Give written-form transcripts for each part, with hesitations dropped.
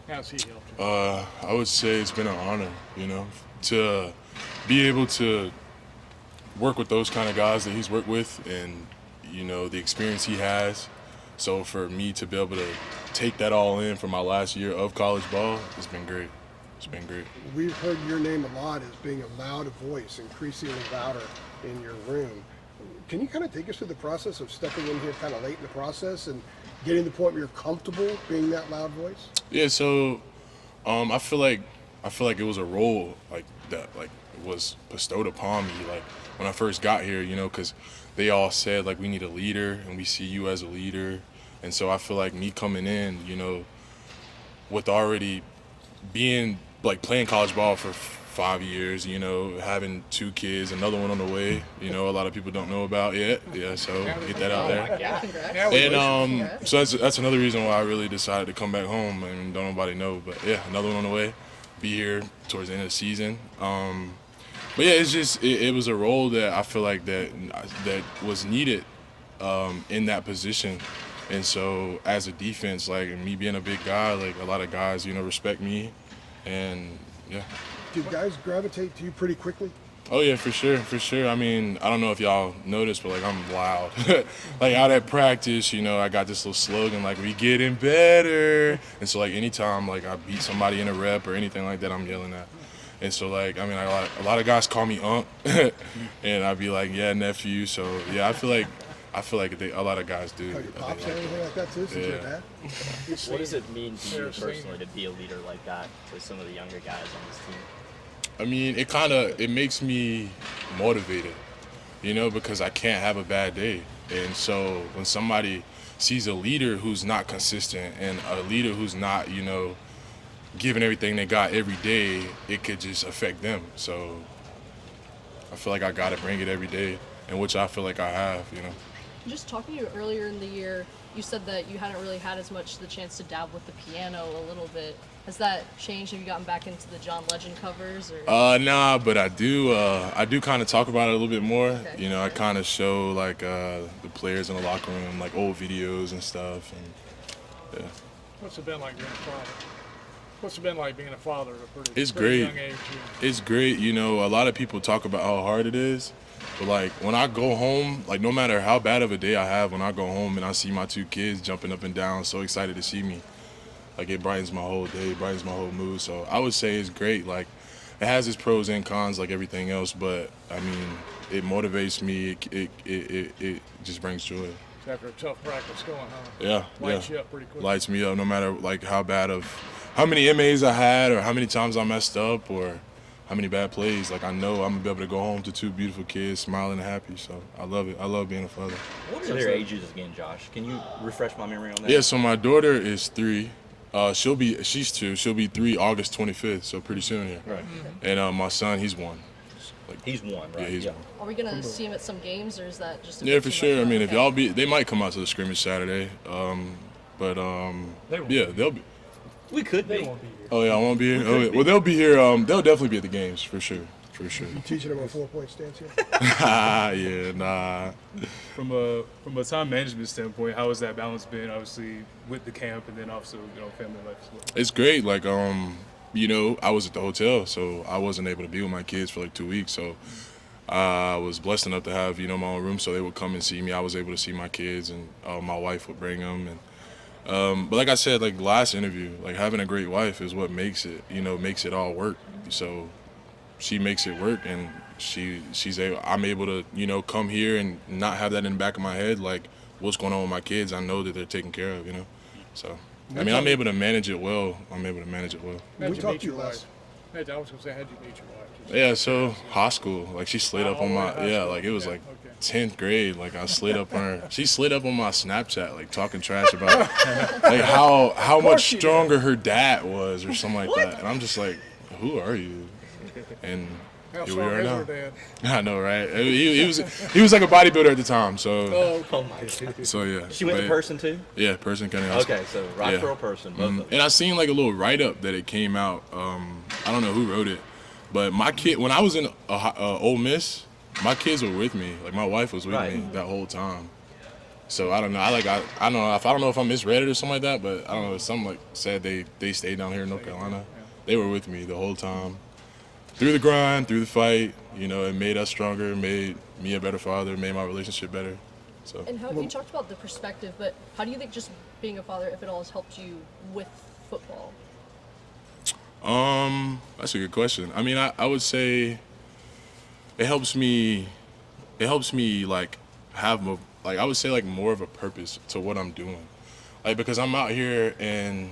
how's he helped you? I would say it's been an honor, to be able to work with those kind of guys that he's worked with, and the experience he has. So for me to be able to take that all in for my last year of college ball, it's been great. It's been great. We've heard your name a lot as being a loud voice, increasingly louder in your room. Can you kind of take us through the process of stepping in here kind of late in the process and getting to the point where you're comfortable being that loud voice? Yeah, so I feel like it was a role like that, like it was bestowed upon me, like when I first got here, because they all said like we need a leader and we see you as a leader, and so I feel like me coming in, with already being like playing college ball for 5 years, having 2 kids, another one on the way, a lot of people don't know about yet. Yeah, so get that out there. And so that's another reason why I really decided to come back home, and don't nobody know, but yeah, another one on the way. Be here towards the end of the season. But yeah, it's just it was a role that I feel like that was needed in that position. And so as a defense, like me being a big guy, like a lot of guys, respect me, and yeah. Do guys gravitate to you pretty quickly? Oh yeah, for sure. I mean, I don't know if y'all noticed, but like I'm loud. Like out at practice, I got this little slogan like "We getting better," and so like anytime like I beat somebody in a rep or anything like that, I'm yelling at. And so like I mean, a lot of guys call me Unc, and I'd be like, "Yeah, nephew." So yeah, I feel like a lot of guys do. Oh, your pops or anything like that too, since you're a dad? What does it mean to you personally to be a leader like that to some of the younger guys on this team? I mean, it makes me motivated, because I can't have a bad day. And so when somebody sees a leader who's not consistent and a leader who's not, giving everything they got every day, it could just affect them. So I feel like I got to bring it every day, and which I feel like I have, Just talking to you earlier in the year, you said that you hadn't really had as much the chance to dabble with the piano a little bit. Has that changed? Have you gotten back into the John Legend covers? Or? Nah, but I do kind of talk about it a little bit more. Okay. I kind of show like the players in the locker room like old videos and stuff, and yeah. What's it been like being a father? What's it been like being a father at a It's pretty great. young age? It's great. A lot of people talk about how hard it is, but like when I go home, like no matter how bad of a day I have, when I go home and I see my 2 kids jumping up and down, so excited to see me. Like it brightens my whole day, brightens my whole mood. So I would say it's great. Like it has its pros and cons like everything else, but I mean, it motivates me. It just brings joy. So after a tough practice going home, Yeah, lights you up pretty quick. Lights me up no matter like how many MAs I had or how many times I messed up or how many bad plays. Like I know I'm gonna be able to go home to 2 beautiful kids, smiling and happy. So I love it. I love being a father. What are their ages again, Josh? Can you refresh my memory on that? Yeah, so my daughter is 3. She's 2. She'll be 3 August 25th, so pretty soon here. Right. And my son, he's 1. He's 1, right? Yeah, he's 1. Are we going to see him at some games, or is that just a Yeah, bit for too sure. much? I mean, if Okay. y'all they might come out to the scrimmage Saturday. Yeah, they'll be. We could be. Oh yeah, I won't be here. Oh, yeah. Well, they'll be here. They'll definitely be at the games for sure. For sure. You teaching them a 4-point stance here? Yeah, nah. From a time management standpoint, how has that balance been? Obviously, with the camp and then also family life as well. It's great. Like I was at the hotel, so I wasn't able to be with my kids for like 2 weeks. So I was blessed enough to have my own room, so they would come and see me. I was able to see my kids, and my wife would bring them. And but like I said, like last interview, like having a great wife is what makes it all work. So she makes it work, and I'm able to come here and not have that in the back of my head, like what's going on with my kids. I know that they're taken care of, So I mean, I'm able to manage it well. How'd We you talked meet to you your last. wife? I was gonna say, how'd you meet your wife? Yeah, so high school, like she slid up on my like it was like Okay. 10th grade, like I slid up on her. She slid up on my Snapchat, like talking trash about like how much stronger her dad was or something like that. And I'm just like, who are you? And How here we strong are is now. her dad? I know, right? He was like a bodybuilder at the time, so Oh my goodness. so yeah. She went But to person too? Yeah, person County High School. Okay, so Roxborough Yeah. person, both of them. And I seen like a little write-up that it came out. I don't know who wrote it, but my kid, when I was in Ole Miss, my kids were with me. Like my wife was with Right. me that whole time. So I don't know. I don't know if I misread it or something like that, but I don't know. Something like said they stayed down here in North Carolina. They were with me the whole time, through the grind, through the fight. You know, it made us stronger, made me a better father, made my relationship better. So. And how you talked about the perspective, but how do you think just being a father, if it all has helped you with football? That's a good question. I mean, I would say it helps me like have I would say like more of a purpose to what I'm doing. Like, because I'm out here and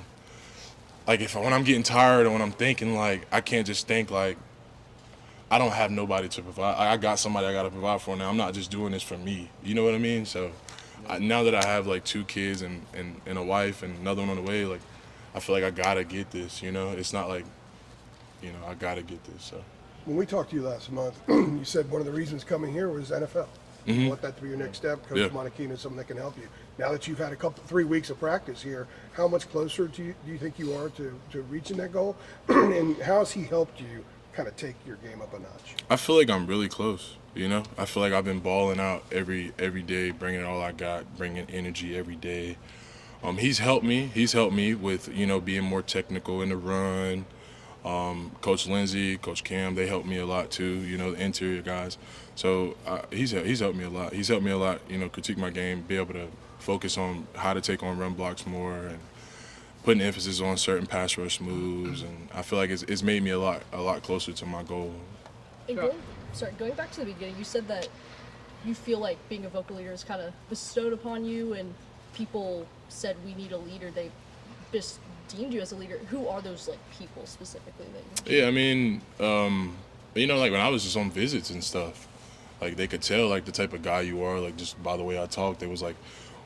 like when I'm getting tired or when I'm thinking, like, I can't just think like I don't have nobody to provide. I got somebody I got to provide for now. I'm not just doing this for me. You know what I mean? So now that I have like 2 kids and a wife and another one on the way, like, I feel like I gotta get this, you know? It's not like, you know, I gotta get this, so. When we talked to you last month, you said one of the reasons coming here was NFL. You want that to be your next step. Coach Monachino is someone that can help you. Now that you've had 3 weeks of practice here, how much closer do you think you are to reaching that goal? And how has he helped you kind of take your game up a notch? I feel like I'm really close, you know? I feel like I've been balling out every day, bringing all I got, bringing energy every day. He's helped me. He's helped me with, you know, being more technical in the run. Coach Lindsey, Coach Cam, they helped me a lot too, you know, the interior guys. So he's helped me a lot. He's helped me a lot, you know, critique my game, be able to focus on how to take on run blocks more and putting emphasis on certain pass rush moves. And I feel like it's made me a lot closer to my goal. And going back to the beginning, you said that you feel like being a vocal leader is kind of bestowed upon you, and people said we need a leader. They just deemed you as a leader. Who are those like people specifically that you? Yeah, I mean, you know, like when I was just on visits and stuff, like they could tell like the type of guy you are, like just by the way I talked. They was like,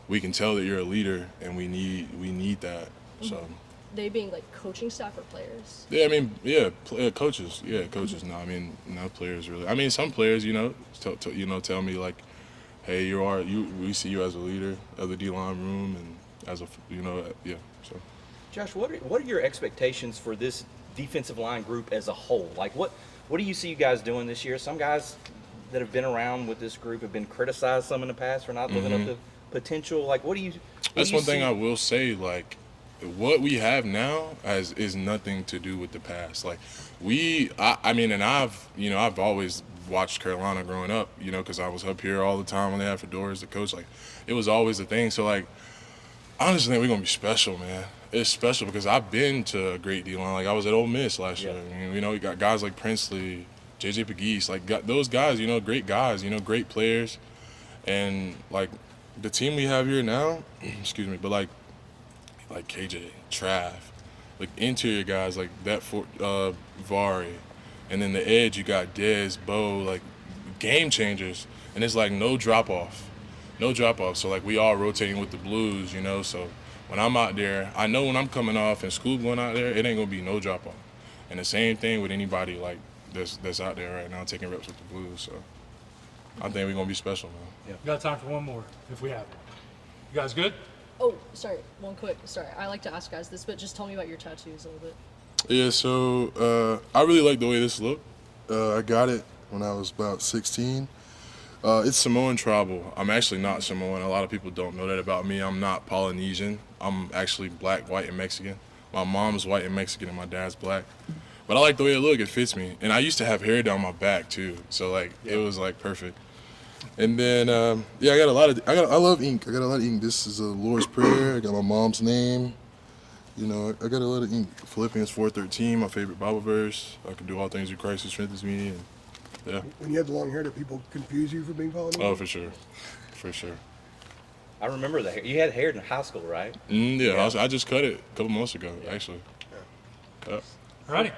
we can tell that you're a leader, and we need that. So. They being like coaching staff or players? Yeah, I mean, coaches. Yeah, coaches. No, I mean, not players really. I mean, some players, you know, tell me like, hey, we see you as a leader of the D-line room and as a, you know, yeah. So. Josh, what are your expectations for this defensive line group as a whole? Like, what do you see you guys doing this year? Some guys that have been around with this group have been criticized some in the past for not living up to potential. Like, what do you? That's one thing I will say. Like, what we have now is nothing to do with the past. Like, I mean, and I've always watched Carolina growing up, you know, because I was up here all the time when they had fedoras to coach. Like, it was always a thing. So, like, I honestly think we're going to be special, man. It's special because I've been to a great D-line. Like, I was at Ole Miss last year. I mean, you know, we got guys like Princely, J.J. Pegues, like, got those guys, you know, great guys, you know, great players. And, like, the team we have here now, excuse me, but, like KJ, Trav, like, interior guys like that for Vari. And then the edge, you got Dez, Bo, like, game changers. And it's, like, no drop-off. No drop-off. So, like, we all rotating with the Blues, you know, so when I'm out there, I know when I'm coming off and Scoop going out there, it ain't gonna be no drop off. And the same thing with anybody like that's out there right now taking reps with the Blues. So I think we're gonna be special, man. Yeah. We got time for one more if we have it. You guys good? Oh, sorry. I like to ask guys this, but just tell me about your tattoos a little bit. Yeah, so I really like the way this looked. I got it when I was about 16. It's Samoan tribal. I'm actually not Samoan. A lot of people don't know that about me. I'm not Polynesian. I'm actually black, white, and Mexican. My mom's white and Mexican, and my dad's black. But I like the way it looks. It fits me. And I used to have hair down my back too, so like it was like perfect. And then I love ink. I got a lot of ink. This is a Lord's Prayer. I got my mom's name. You know, I got a lot of ink. Philippians 4:13, my favorite Bible verse. I can do all things through Christ who strengthens me. And yeah. When you had the long hair, did people confuse you for being Polynesian? Oh, for sure. For sure. I remember the hair. You had hair in high school, right? Yeah. I just cut it a couple months ago, actually. Alrighty.